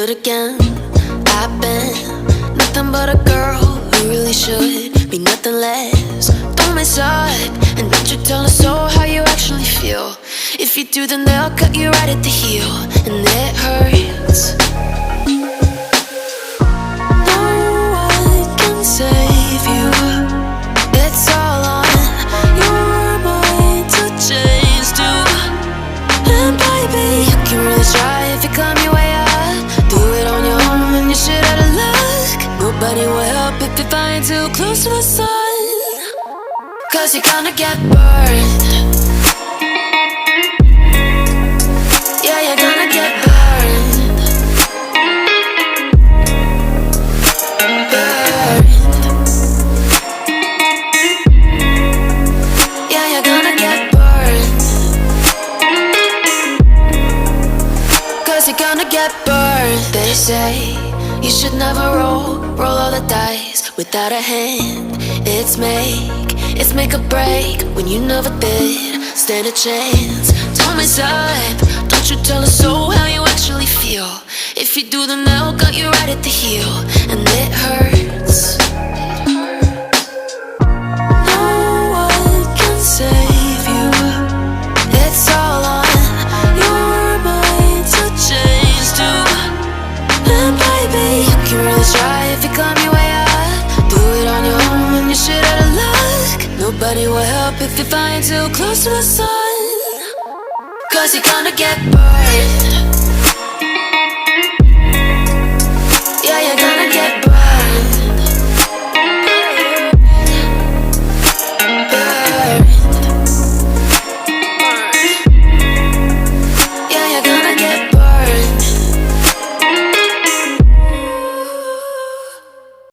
do it again. I've been nothing but a girl who really should be nothing less. Don't mess up, and don't you tell us so how you actually feel. If you do, then they'll cut you right at the heel, and it hurts. No one can save you. It's all on your mind to change too. And baby, you can really try if you climb your way up. Do it on your own and you shit out of luck. Nobody will help if you're flying too close to the sun. 'Cause you're gonna get burned. Yeah, you're gonna get burned. Burned. Yeah, you're gonna get burned. 'Cause you're gonna get burned. They say you should never roll all the dice without a hand. It's make or break when you never did stand a chance. Don't mess up, don't you tell us so how you actually feel. If you do, then they'll cut you right at the heel, and it hurts. No one can save you. It's all on your mind to change too. And baby, you can really try if you climb your way up. Do it on your own and you shit out of luck. Nobody will help if you're flying too close to the sun. 'Cause you're gonna get burned.